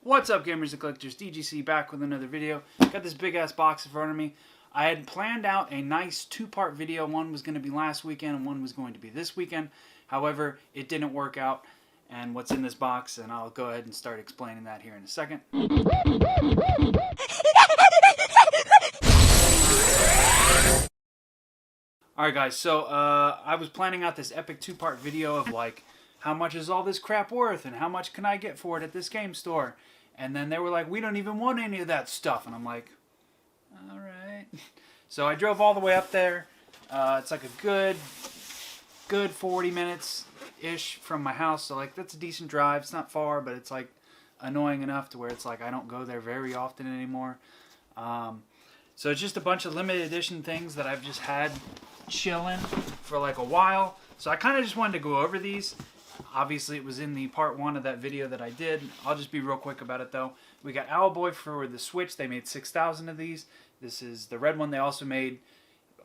What's up, gamers and collectors? DGC back with another video. Got this big ass box in front of me. I had planned out a nice two-part video. One was going to be last weekend and one was going to be this weekend. However, it didn't work out. And what's in this box, and I'll go ahead and start explaining that here in a second. Alright guys, so I was planning out this epic two-part video of like, how much is all this crap worth and how much can I get for it at this game store? And then they were like, we don't even want any of that stuff. And I'm like, alright. So I drove all the way up there. It's like a good 40 minutes-ish from my house. So like, that's a decent drive. It's not far, but it's like annoying enough to where it's like I don't go there very often anymore. So it's just a bunch of limited edition things that I've just had chilling for like a while. So I kind of just wanted to go over these. Obviously, it was in the part 1 of that video that I did. I'll just be real quick about it, though. We got Owlboy for the Switch. They made 6,000 of these. This is the red one. They also made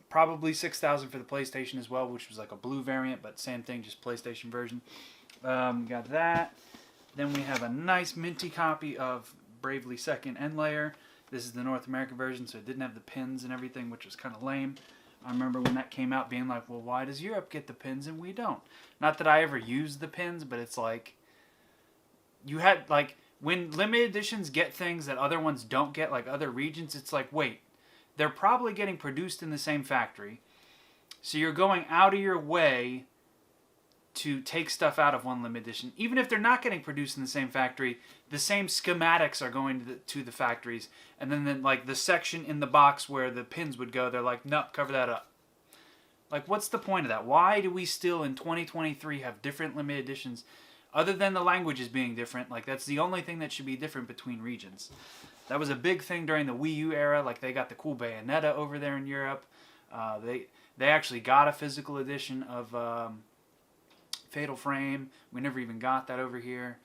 probably 6,000 for the PlayStation as well, which was like a blue variant, but same thing, just PlayStation version. Got that. Then we have a nice minty copy of Bravely Second End Layer. This is the North American version, so it didn't have the pins and everything, which was kind of lame. I remember when that came out being like, well, why does Europe get the pins and we don't? Not that I ever used the pins, but it's like, you had, like, when limited editions get things that other ones don't get, like other regions, it's like, wait, they're probably getting produced in the same factory. So you're going out of your way to take stuff out of one limited edition. Even if they're not getting produced in the same factory, the same schematics are going to the factories. And then like the section in the box where the pins would go, they're like, nope, cover that up. Like, what's the point of that? Why do we still in 2023 have different limited editions other than the languages being different? Like, that's the only thing that should be different between regions. That was a big thing during the Wii U era. Like, they got the cool Bayonetta over there in Europe. They actually got a physical edition of Fatal Frame. We never even got that over here.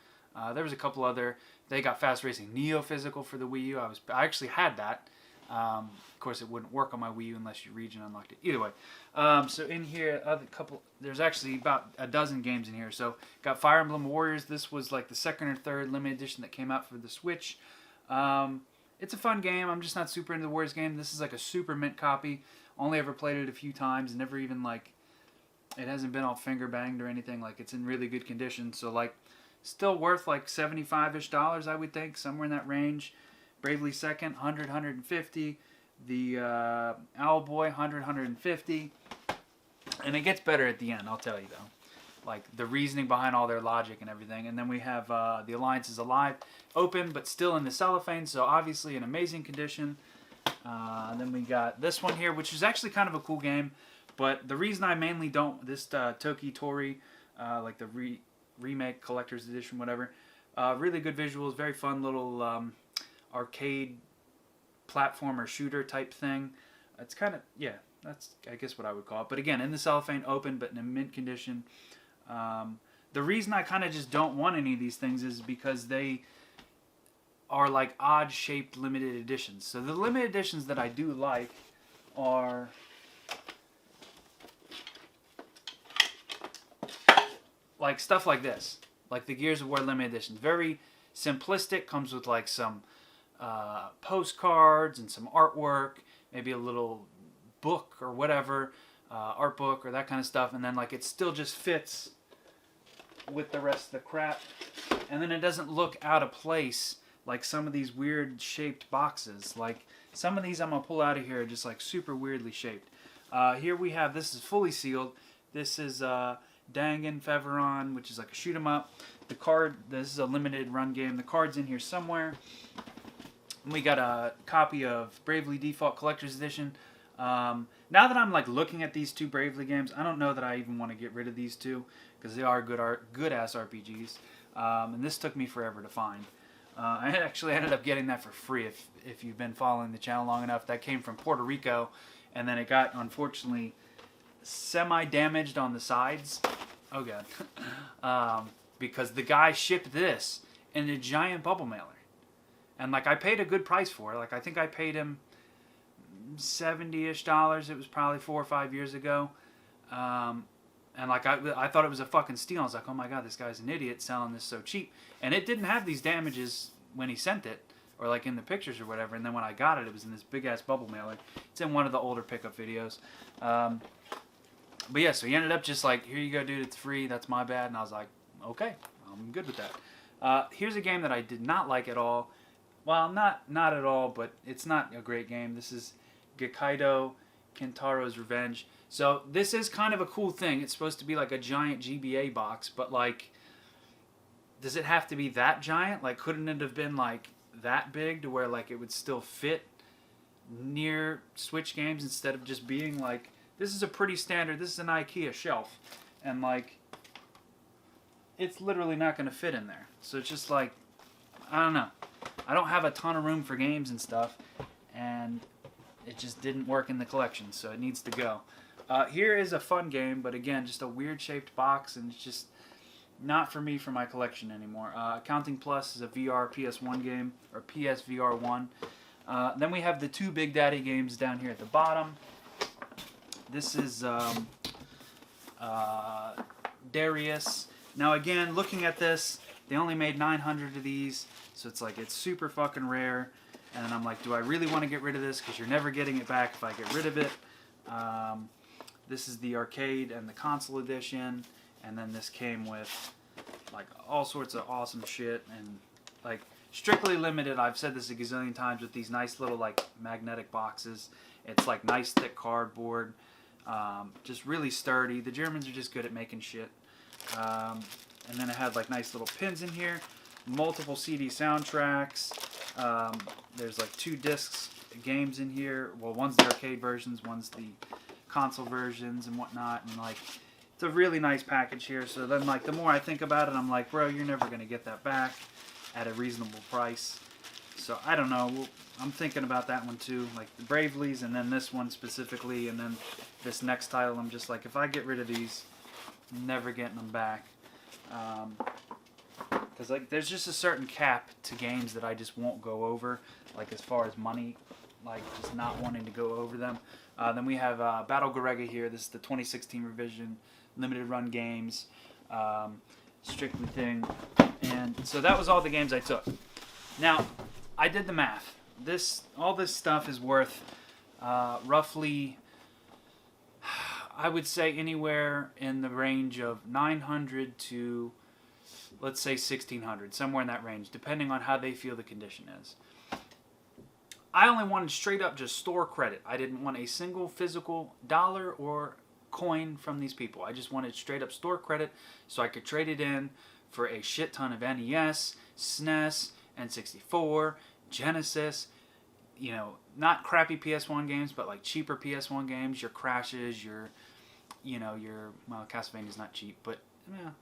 There was a couple other. They got Fast Racing Neo physical for the Wii U. I actually had that. Of course, it wouldn't work on my Wii U unless you region unlocked it. Either way, so in here, there's actually about a dozen games in here. So got Fire Emblem Warriors. This was like the second or third limited edition that came out for the Switch. It's a fun game. I'm just not super into the Warriors game. This is like a super mint copy. Only ever played it a few times. Never even like. It hasn't been all finger banged or anything. Like, it's in really good condition. So, like, still worth like $75-ish, I would think. Somewhere in that range. Bravely Second, 100, 150. The Owlboy, 100, 150. And it gets better at the end, I'll tell you, though. Like, the reasoning behind all their logic and everything. And then we have The Alliance is Alive. Open, but still in the cellophane. So, obviously, in amazing condition. Then we got this one here, which is actually kind of a cool game. But the reason I mainly don't, this Toki Tori, like the remake collector's edition, whatever, really good visuals, very fun little arcade platformer shooter type thing. It's kind of, yeah, that's I guess what I would call it. But again, in the cellophane, open, but in a mint condition. The reason I kind of just don't want any of these things is because they are like odd-shaped limited editions. So the limited editions that I do like are... like stuff like this, like the Gears of War limited edition. Very simplistic, comes with like some postcards and some artwork, maybe a little book or whatever, art book or that kind of stuff, and then like it still just fits with the rest of the crap, and then it doesn't look out of place like some of these weird shaped boxes. Like some of these I'm gonna pull out of here are just like super weirdly shaped. Here we have, this is fully sealed. This is Danganronpa, which is like a shoot 'em up. The card, this is a limited run game. The card's in here somewhere. And we got a copy of Bravely Default Collector's Edition. Now that I'm like looking at these two Bravely games, I don't know that I even want to get rid of these two because they are good ass RPGs. And this took me forever to find. I actually ended up getting that for free if you've been following the channel long enough. That came from Puerto Rico, and then it got unfortunately semi-damaged on the sides. Oh god. Because the guy shipped this in a giant bubble mailer. And like I paid a good price for it. Like I think I paid him $70-ish. It was probably 4 or 5 years ago. And like I thought it was a fucking steal. I was like, oh my god, this guy's an idiot selling this so cheap. And it didn't have these damages when he sent it, or like in the pictures or whatever. And then when I got it, it was in this big ass bubble mailer. It's in one of the older pickup videos. But yeah, so he ended up just like, here you go, dude, it's free. That's my bad. And I was like, okay, I'm good with that. Here's a game that I did not like at all. Well, not at all, but it's not a great game. This is Gekaido Kintaro's Revenge. So this is kind of a cool thing. It's supposed to be like a giant GBA box, but like, does it have to be that giant? Like, couldn't it have been like that big to where like it would still fit near Switch games instead of just being like, this is a pretty standard, this is an IKEA shelf, and like, it's literally not going to fit in there. So it's just like, I don't know. I don't have a ton of room for games and stuff, and it just didn't work in the collection, so it needs to go. Here is a fun game, but again, just a weird shaped box, and it's just not for me for my collection anymore. Accounting Plus is a VR PS1 game, or PSVR 1. Then we have the two Big Daddy games down here at the bottom. This is Darius. Now again, looking at this, they only made 900 of these, so it's like, it's super fucking rare. And I'm like, do I really want to get rid of this? Because you're never getting it back if I get rid of it. This is the arcade and the console edition. And then this came with like all sorts of awesome shit. And like strictly limited, I've said this a gazillion times, with these nice little like magnetic boxes. It's like nice thick cardboard. Just really sturdy. The Germans are just good at making shit. And then it had like nice little pins in here. Multiple CD soundtracks. There's like 2 discs games in here. Well, one's the arcade versions, one's the console versions and whatnot. And like, it's a really nice package here. So then like, the more I think about it, I'm like, bro, you're never going to get that back at a reasonable price. So I don't know. I'm thinking about that one too. Like the Bravely's, and then this one specifically, and then this next title. I'm just like, if I get rid of these, I'm never getting them back. Because like, there's just a certain cap to games that I just won't go over, like as far as money, like just not wanting to go over them. Then we have Battle Garega here. This is the 2016 revision, limited run games, strictly thing. And so that was all the games I took. Now, I did the math. All this stuff is worth roughly, I would say anywhere in the range of 900 to, let's say 1600, somewhere in that range, depending on how they feel the condition is. I only wanted straight up just store credit. I didn't want a single physical dollar or coin from these people. I just wanted straight up store credit so I could trade it in for a shit ton of NES, SNES, N64, Genesis, you know, not crappy PS1 games, but like cheaper PS1 games, your Crashes, your well, Castlevania's not cheap, but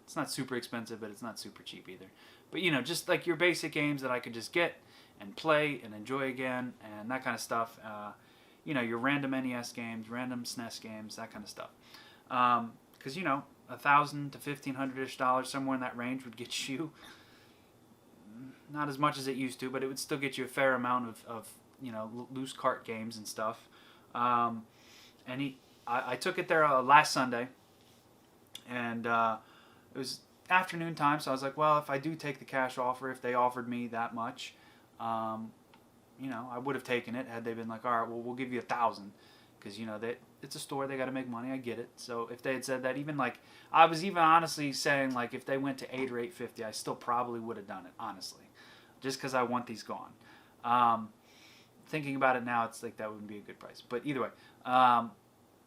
it's not super expensive, but it's not super cheap either. But, you know, just like your basic games that I could just get and play and enjoy again, and that kind of stuff. You know, your random NES games, random SNES games, that kind of stuff. Because, you know, $1,000 to $1,500-ish, somewhere in that range would get you, not as much as it used to, but it would still get you a fair amount of you know, loose cart games and stuff. And I took it there last Sunday, and it was afternoon time, so I was like, well, if I do take the cash offer, if they offered me that much, you know, I would have taken it had they been like, all right, well, we'll give you $1,000, because, you know, it's a store, they got to make money, I get it. So if they had said that, even like, I was even honestly saying, like, if they went to $800 or $850, I still probably would have done it, honestly, just because I want these gone. Thinking about it now, it's like that wouldn't be a good price. But either way,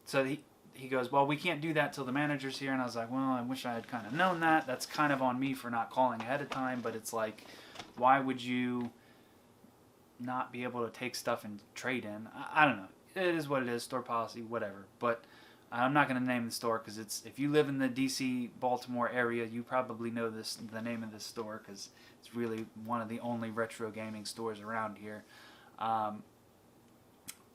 so he goes, well, we can't do that till the manager's here. And I was like, well, I wish I had kind of known that. That's kind of on me for not calling ahead of time. But it's like, why would you not be able to take stuff and trade in? I don't know. It is what it is. Store policy, whatever. But I'm not going to name the store because it's, if you live in the DC, Baltimore area, you probably know the name of this store because it's really one of the only retro gaming stores around here.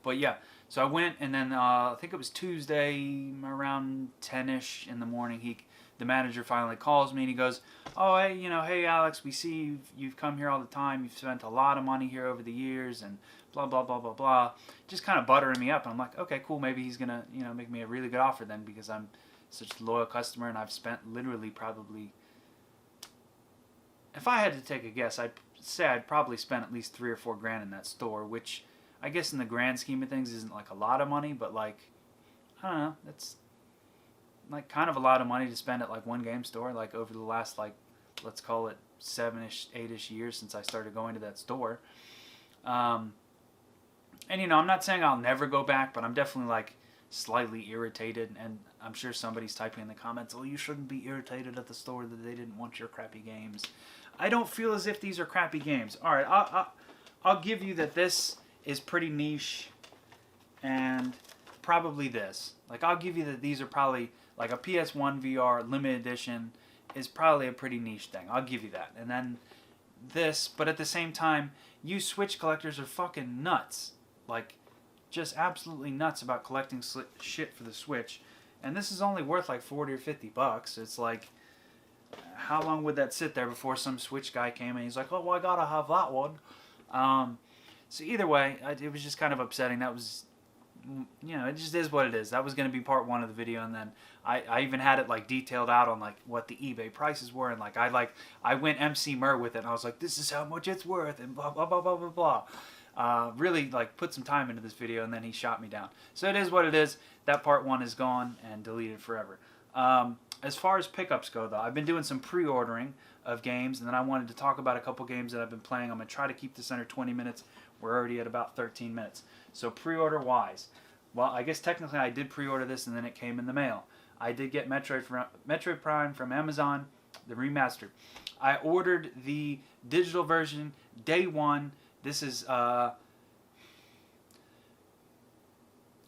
But yeah, so I went, and then I think it was Tuesday around 10ish in the morning. The manager finally calls me and he goes, "Oh, hey, hey Alex, we see you've come here all the time. You've spent a lot of money here over the years, and blah blah blah blah blah." Just kind of buttering me up. And I'm like, okay, cool. Maybe he's gonna make me a really good offer then, because I'm such a loyal customer and I've spent literally probably, if I had to take a guess, I'd say I'd probably spent at least $3 or $4 grand in that store, which I guess in the grand scheme of things isn't like a lot of money, but like, I don't know, it's like kind of a lot of money to spend at like one game store, like over the last, like, let's call it 7-ish, 8-ish years since I started going to that store. And you know, I'm not saying I'll never go back, but I'm definitely like slightly irritated, and I'm sure somebody's typing in the comments, oh, you shouldn't be irritated at the store that they didn't want your crappy games. I don't feel as if these are crappy games. Alright, I'll give you that this is pretty niche, and probably this. Like, I'll give you that these are probably, like a PS1 VR limited edition is probably a pretty niche thing. I'll give you that. And then this, but at the same time, you Switch collectors are fucking nuts. Like, just absolutely nuts about collecting shit for the Switch. And this is only worth like 40 or 50 bucks. It's like, how long would that sit there before some Switch guy came and he's like, oh, well, I gotta have that one. So either way, it was just kind of upsetting. That was, you know, it just is what it is. That was going to be part one of the video, and then I even had it like detailed out on like what the eBay prices were, and like I went MC Mur with it, and I was like, this is how much it's worth, and blah blah blah blah blah blah. Really like put some time into this video, and then he shot me down. So it is what it is. That part one is gone and deleted forever. As far as pickups go, though, I've been doing some pre-ordering of games, and then I wanted to talk about a couple games that I've been playing. I'm going to try to keep this under 20 minutes. We're already at about 13 minutes. So pre-order wise, well, I guess technically I did pre-order this and then it came in the mail. I did get Metroid Prime from Amazon, the remastered. I ordered the digital version day one. This is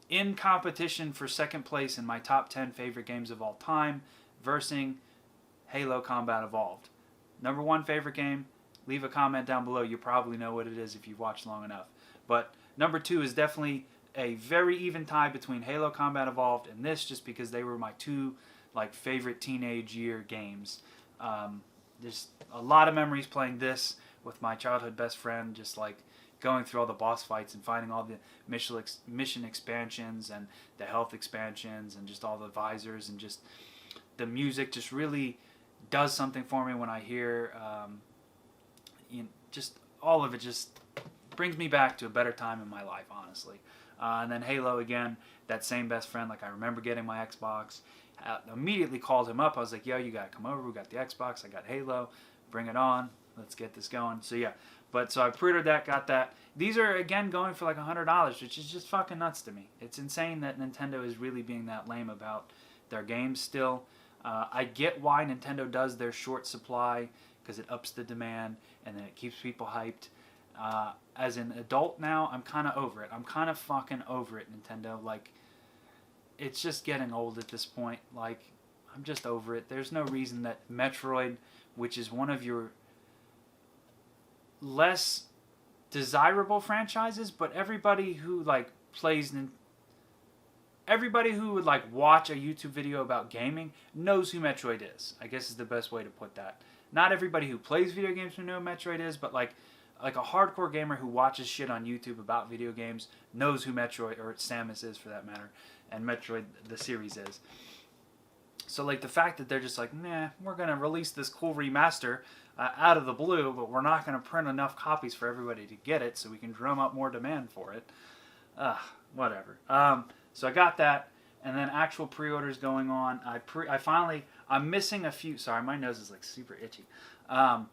in competition for second place in my top 10 favorite games of all time, versus Halo Combat Evolved. Number one favorite game, leave a comment down below. You probably know what it is if you've watched long enough. But number two is definitely a very even tie between Halo Combat Evolved and this, just because they were my two like favorite teenage year games. There's a lot of memories playing this with my childhood best friend, just like going through all the boss fights and finding all the mission expansions and the health expansions and just all the visors, and just the music just really does something for me when I hear just all of it just brings me back to a better time in my life, honestly. And then Halo again, that same best friend, like I remember getting my Xbox, immediately called him up. I was like, yo, you gotta come over, we got the Xbox, I got Halo, bring it on, let's get this going. So yeah, so I pre-ordered that, got that. These are again going for like $100, which is just fucking nuts to me. It's insane that Nintendo is really being that lame about their games still. I get why Nintendo does their short supply, because it ups the demand and then it keeps people hyped. As an adult now, I'm kind of over it. I'm kind of fucking over it, Nintendo. Like, it's just getting old at this point. Like, I'm just over it. There's no reason that Metroid, which is one of your less desirable franchises, but everybody who like plays, everybody who would like watch a YouTube video about gaming knows who Metroid is, I guess is the best way to put that. Not everybody who plays video games will know who Metroid is, but like a hardcore gamer who watches shit on YouTube about video games knows who Metroid, or Samus is for that matter, and Metroid the series is. So like the fact that they're just like, nah, we're going to release this cool remaster out of the blue, but we're not going to print enough copies for everybody to get it so we can drum up more demand for it. Whatever. So I got that, and then actual pre-orders going on. I'm missing a few, sorry, my nose is like super itchy. I'm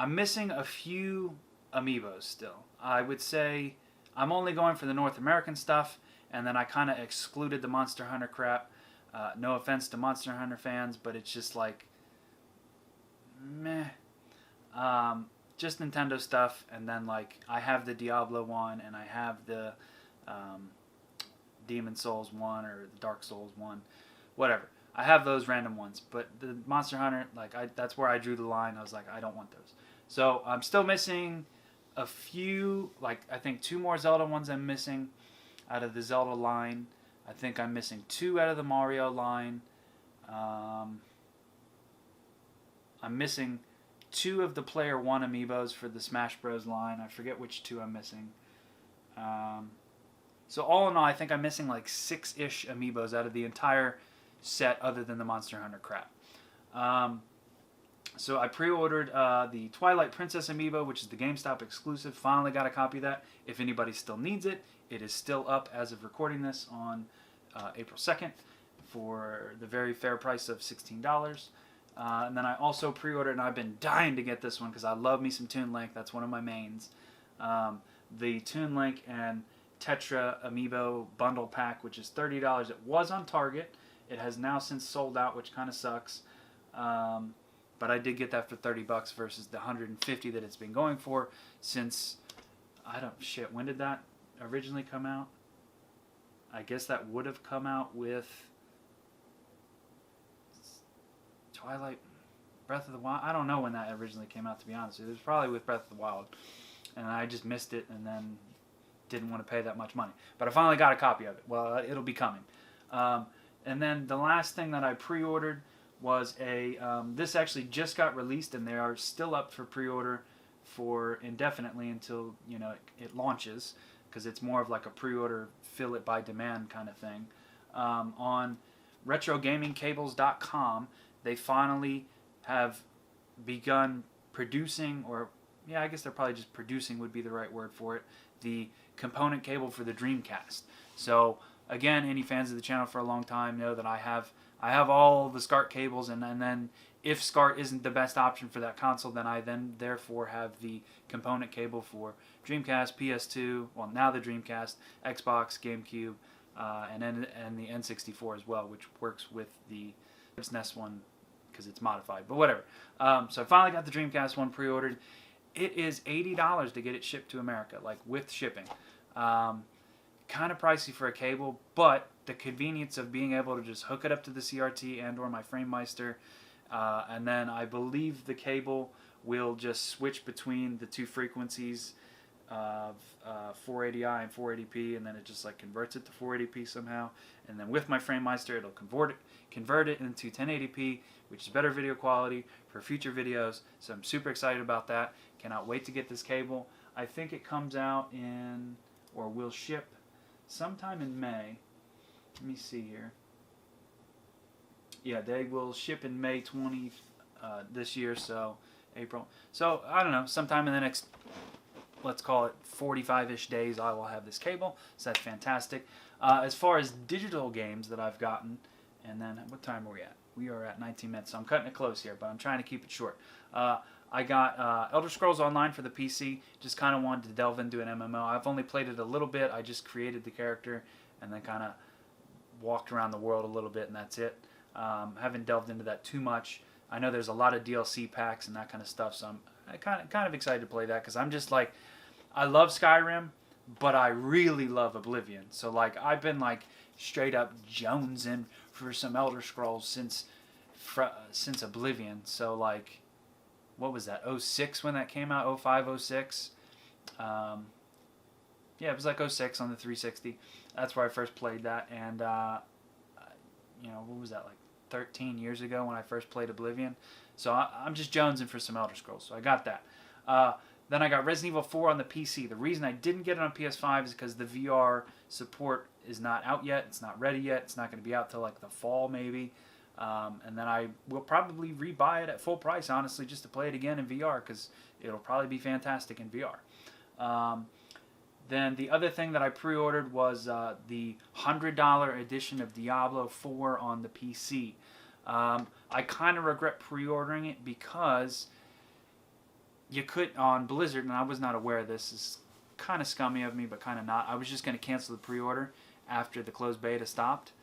missing a few amiibos still. I would say I'm only going for the North American stuff, and then I kind of excluded the Monster Hunter crap. No offense to Monster Hunter fans, but it's just like, meh. Just Nintendo stuff, and then like I have the Diablo one, and I have the Demon Souls one, or the Dark Souls one, whatever. I have those random ones, but the Monster Hunter, like that's where I drew the line. I was like, I don't want those. So I'm still missing a few, like I think 2 more Zelda ones I'm missing out of the Zelda line. I think I'm missing 2 out of the Mario line. I'm missing 2 of the Player 1 amiibos for the Smash Bros. Line. I forget which 2 I'm missing. So all in all, I think I'm missing like 6-ish amiibos out of the entire set other than the Monster Hunter crap. So I pre-ordered the Twilight Princess amiibo, which is the GameStop exclusive. Finally got a copy of that. If anybody still needs it, it is still up as of recording this on April 2nd for the very fair price of $16. And then I also pre-ordered, and I've been dying to get this one because I love me some Toon Link. That's one of my mains. The Toon Link and Tetra amiibo bundle pack, which is $30. It was on Target. It has now since sold out, which kind of sucks. But I did get that for $30 versus the $150 that it's been going for since, when did that originally come out? I guess that would have come out with Twilight, Breath of the Wild. I don't know when that originally came out, to be honest. It was probably with Breath of the Wild. And I just missed it and then didn't want to pay that much money. But I finally got a copy of it. Well, it'll be coming. And then the last thing that I pre-ordered was this actually just got released, and they are still up for pre-order for indefinitely until it launches, because it's more of like a pre-order, fill it by demand kind of thing. On retrogamingcables.com, they finally have begun producing, or I guess they're probably just producing would be the right word for it, the component cable for the Dreamcast. So again, any fans of the channel for a long time know that I have all the SCART cables, and then if SCART isn't the best option for that console, then I therefore have the component cable for Dreamcast, PS2, well now the Dreamcast, Xbox, GameCube, and the N64 as well, which works with the SNES one because it's modified, but whatever. So I finally got the Dreamcast one pre-ordered. It is $80 to get it shipped to America, like with shipping. Kind of pricey for a cable, but the convenience of being able to just hook it up to the CRT and or my FrameMeister, and then I believe the cable will just switch between the two frequencies of 480i and 480p, and then it just like converts it to 480p somehow, and then with my FrameMeister it'll convert it into 1080p, which is better video quality for future videos. So I'm super excited about that. Cannot wait to get this cable. I think it comes out in, or will ship sometime in May. Let me see here. Yeah, they will ship in May 20 this year, so April. So I don't know, sometime in the next, let's call it 45-ish days, I will have this cable. So that's fantastic. As far as digital games that I've gotten, and then what time are we at? We are at 19 minutes, so I'm cutting it close here, but I'm trying to keep it short. I got Elder Scrolls Online for the PC. Just kind of wanted to delve into an MMO. I've only played it a little bit. I just created the character and then kind of walked around the world a little bit, and that's it. Haven't delved into that too much. I know there's a lot of DLC packs and that kind of stuff, so I'm kind of excited to play that, because I'm just like, I love Skyrim, but I really love Oblivion. So like I've been like straight up jonesing for some Elder Scrolls since Oblivion. So like, what was that, 06 when that came out, 05, 06? Yeah, it was like 06 on the 360. That's where I first played that, and what was that, like 13 years ago when I first played Oblivion. So I'm just jonesing for some Elder Scrolls, so I got that. Then I got Resident Evil 4 on the PC. The reason I didn't get it on PS5 is because the VR support is not out yet. It's not ready yet. It's not going to be out till like the fall maybe. And then I will probably rebuy it at full price, honestly, just to play it again in VR, because it'll probably be fantastic in VR. Then the other thing that I pre-ordered was the $100 edition of Diablo 4 on the PC. I kind of regret pre-ordering it because you could, on Blizzard, and I was not aware of this, is kind of scummy of me, but kind of not. I was just going to cancel the pre-order after the closed beta stopped.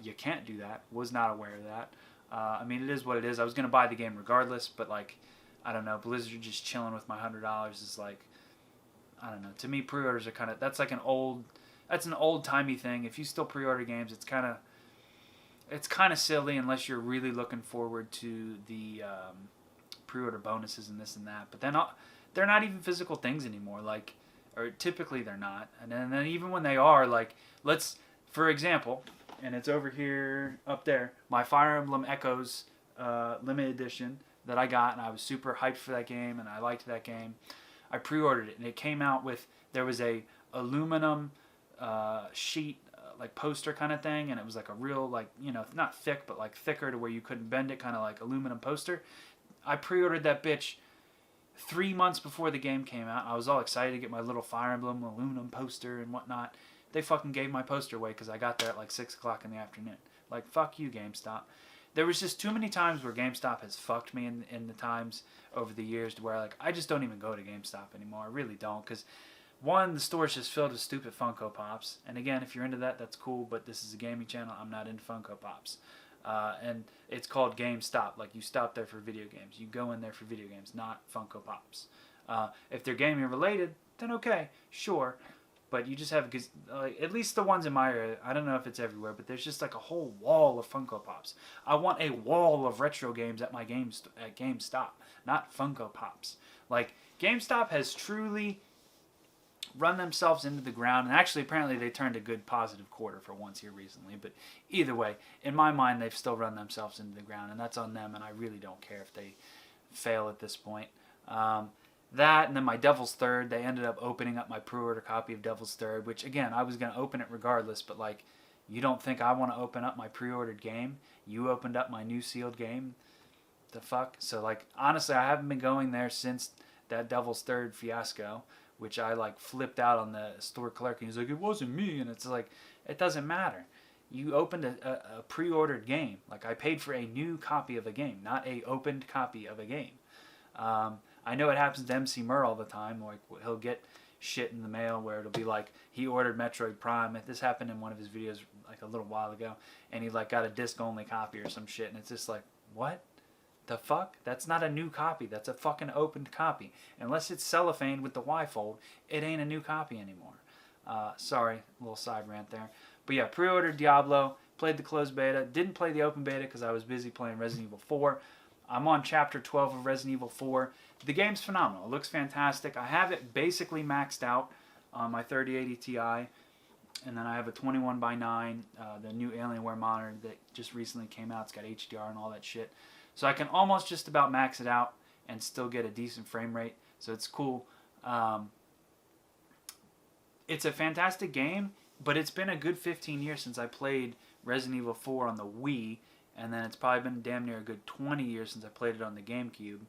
You can't do that. Was not aware of that. I mean, it is what it is. I was going to buy the game regardless, but like, I don't know, Blizzard just chilling with my $100 is like, I don't know. To me, pre-orders are kind of, that's an old-timey thing. If you still pre-order games, it's kind of silly unless you're really looking forward to the pre-order bonuses and this and that. But then they're not even physical things anymore. Like, or typically they're not. And then even when they are, like, for example, and it's over here, up there, my Fire Emblem Echoes limited edition that I got, and I was super hyped for that game, and I liked that game. I pre-ordered it, and it came out with, there was a aluminum sheet, like poster kind of thing, and it was like a real, like, not thick, but like thicker to where you couldn't bend it, kind of like aluminum poster. I pre-ordered that bitch 3 months before the game came out. I was all excited to get my little Fire Emblem aluminum poster and whatnot. They fucking gave my poster away because I got there at like 6 o'clock in the afternoon. Like, fuck you, GameStop. There was just too many times where GameStop has fucked me in the times over the years to where, like, I just don't even go to GameStop anymore. I really don't, because one, the store's just filled with stupid Funko Pops. And again, if you're into that, that's cool, but this is a gaming channel. I'm not into Funko Pops. And it's called GameStop. Like, you stop there for video games. You go in there for video games, not Funko Pops. If they're gaming related, then okay, sure. But you just have, at least the ones in my area, I don't know if it's everywhere, but there's just like a whole wall of Funko Pops. I want a wall of retro games at my at GameStop, not Funko Pops. Like, GameStop has truly run themselves into the ground, and actually apparently they turned a good positive quarter for once here recently, but either way, in my mind, they've still run themselves into the ground, and that's on them, and I really don't care if they fail at this point. That, and then my Devil's Third, they ended up opening up my pre-order copy of Devil's Third, which, again, I was going to open it regardless, but, like, you don't think I want to open up my pre-ordered game? You opened up my new sealed game? The fuck? So, like, honestly, I haven't been going there since that Devil's Third fiasco, which I, like, flipped out on the store clerk, and he's like, it wasn't me, and it's like, it doesn't matter. You opened a pre-ordered game. Like, I paid for a new copy of a game, not a opened copy of a game. I know it happens to MC Mur all the time. Like, he'll get shit in the mail where it'll be like, he ordered Metroid Prime. This happened in one of his videos like a little while ago, and he like got a disc-only copy or some shit, and it's just like, what the fuck? That's not a new copy. That's a fucking opened copy. Unless it's cellophane with the Y-fold, it ain't a new copy anymore. Sorry, a little side rant there. But yeah, pre-ordered Diablo, played the closed beta, didn't play the open beta because I was busy playing Resident Evil 4. I'm on Chapter 12 of Resident Evil 4. The game's phenomenal. It looks fantastic. I have it basically maxed out on my 3080 Ti. And then I have a 21x9, the new Alienware monitor that just recently came out. It's got HDR and all that shit. So I can almost just about max it out and still get a decent frame rate. So it's cool. It's a fantastic game, but it's been a good 15 years since I played Resident Evil 4 on the Wii. And then it's probably been damn near a good 20 years since I played it on the GameCube.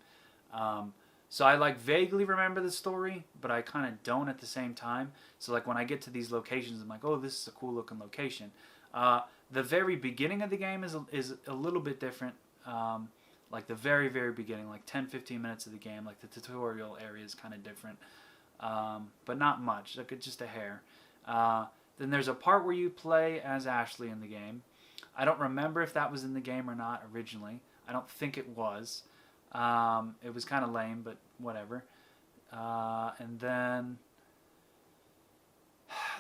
So I like vaguely remember the story, but I kind of don't at the same time. So like when I get to these locations, I'm like, oh, this is a cool looking location. The very beginning of the game is a little bit different. Like the very, very beginning, like 10-15 minutes of the game, like the tutorial area is kind of different. But not much, like just a hair. Then there's a part where you play as Ashley in the game. I don't remember if that was in the game or not originally. I don't think it was. It was kind of lame, but whatever. And then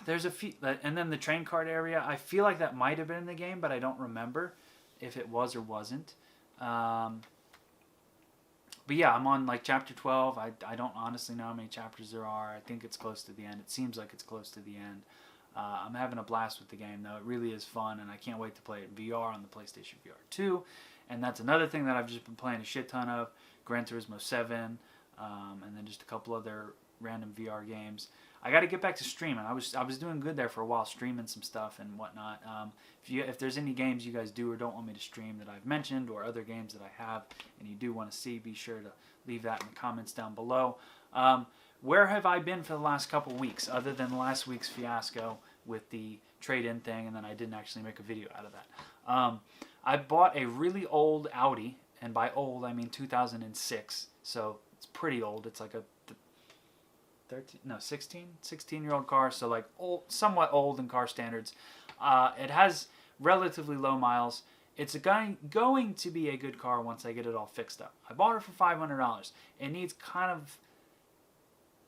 there's a few, and then the train card area. I feel like that might have been in the game, but I don't remember if it was or wasn't. But yeah, I'm on like chapter 12. I don't honestly know how many chapters there are. I think it's close to the end. It seems like it's close to the end. I'm having a blast with the game, though. It really is fun, and I can't wait to play it in VR on the PlayStation VR 2. And that's another thing that I've just been playing a shit ton of. Gran Turismo 7, and then just a couple other random VR games. I got to get back to streaming. I was doing good there for a while, streaming some stuff and whatnot. If there's any games you guys do or don't want me to stream that I've mentioned, or other games that I have and you do want to see, be sure to leave that in the comments down below. Where have I been for the last couple weeks, other than last week's fiasco with the trade-in thing, and then I didn't actually make a video out of that. I bought a really old Audi, and by old I mean 2006, so it's pretty old. It's like a 16-year-old car, so like old, somewhat old in car standards. It has relatively low miles. It's going to be a good car once I get it all fixed up. I bought it for $500. It needs kind of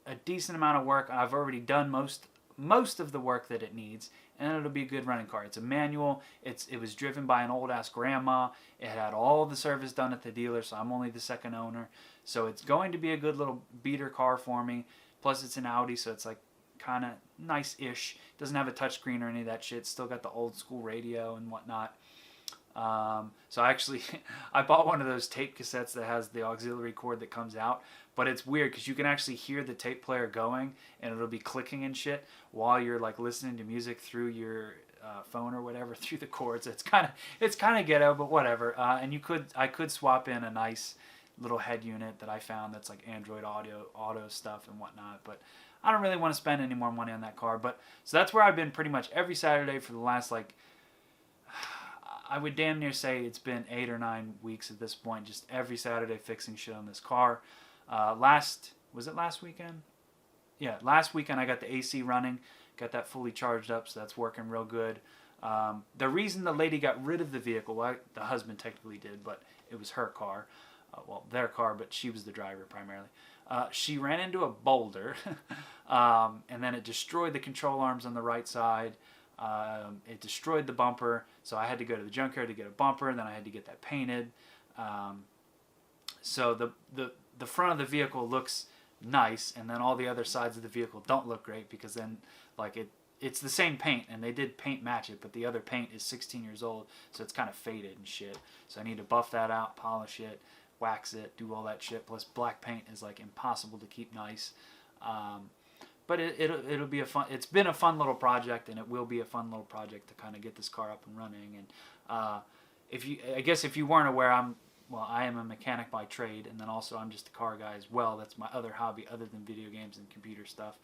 a decent amount of work. I've already done most of the work that it needs, and it'll be a good running car. It's a manual. It was driven by an old ass grandma. It had all the service done at the dealer, so I'm only the second owner. So it's going to be a good little beater car for me. Plus it's an Audi, so it's like kind of nice-ish. Doesn't have a touchscreen or any of that shit. It's still got the old school radio and whatnot. So actually, I bought one of those tape cassettes that has the auxiliary cord that comes out, but it's weird because you can actually hear the tape player going, and it'll be clicking and shit while you're like listening to music through your phone or whatever through the cords. It's kind of ghetto, but whatever. And I could swap in a nice little head unit that I found that's like Android auto stuff and whatnot. But I don't really want to spend any more money on that car. But so that's where I've been pretty much every Saturday for the last, like, I would damn near say it's been 8 or 9 weeks at this point, just every Saturday fixing shit on this car. Was it last weekend? Yeah, last weekend I got the AC running, got that fully charged up, so that's working real good. The reason the lady got rid of the vehicle, well, the husband technically did, but it was her car. Well, their car, but she was the driver primarily. She ran into a boulder, and then it destroyed the control arms on the right side. It destroyed the bumper, so I had to go to the junkyard to get a bumper, and then I had to get that painted. So the front of the vehicle looks nice, and then all the other sides of the vehicle don't look great, because then, like, it's the same paint, and they did paint match it, but the other paint is 16 years old, so it's kind of faded and shit. So I need to buff that out, polish it, wax it, do all that shit. Plus black paint is like impossible to keep nice. But it'll be a fun. It's been a fun little project, and it will be a fun little project to kind of get this car up and running. And I guess if you weren't aware, I am a mechanic by trade, and then also I'm just a car guy as well. That's my other hobby other than video games and computer stuff.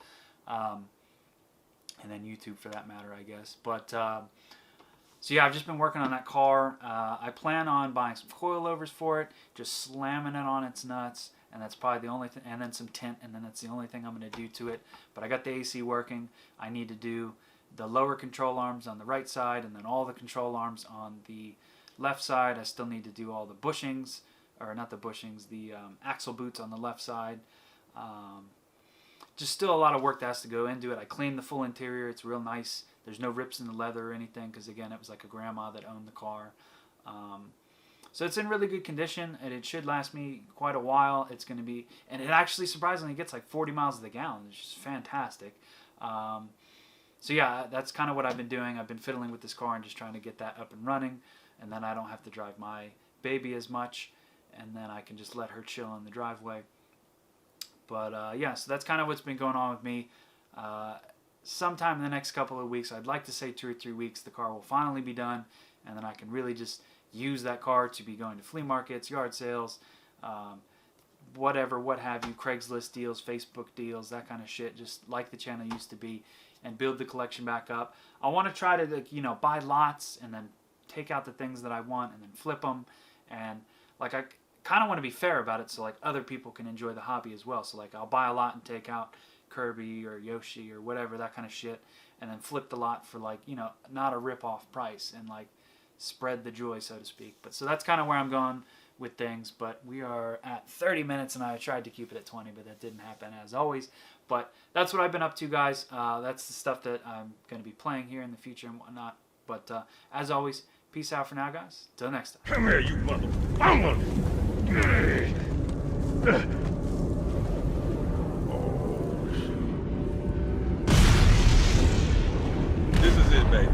And then YouTube for that matter, I guess. But so yeah, I've just been working on that car. I plan on buying some coilovers for it, just slamming it on its nuts, and that's probably the only thing, and then some tint, and then that's the only thing I'm going to do to it. But I got the AC working. I need to do the lower control arms on the right side, and then all the control arms on the left side. I still need to do all the bushings, or not the bushings, the axle boots on the left side. Just still a lot of work that has to go into it. I cleaned the full interior. It's real nice. There's no rips in the leather or anything, because again, it was like a grandma that owned the car. So it's in really good condition, and it should last me quite a while. It's going to be, and it actually surprisingly gets like 40 miles to the gallon, which is fantastic. So yeah, that's kind of what I've been doing. I've been fiddling with this car and just trying to get that up and running, and then I don't have to drive my baby as much, and then I can just let her chill in the driveway. But yeah, so that's kind of what's been going on with me. Sometime in the next couple of weeks, I'd like to say 2 or 3 weeks, the car will finally be done, and then I can really just use that car to be going to flea markets, yard sales, whatever, what have you, Craigslist deals, Facebook deals, that kind of shit, just like the channel used to be, and build the collection back up. I want to try to, like, you know, buy lots and then take out the things that I want and then flip them, and like I kind of want to be fair about it, so like other people can enjoy the hobby as well. So like I'll buy a lot and take out Kirby or Yoshi or whatever, that kind of shit, and then flip the lot for, like, you know, not a rip-off price, and like spread the joy, so to speak. But so that's kind of where I'm going with things. But we are at 30 minutes, and I tried to keep it at 20, but that didn't happen as always. But that's what I've been up to, guys. That's the stuff that I'm going to be playing here in the future and whatnot. But as always, peace out for now, guys. Till next time. Come here, you mother... This is it, baby.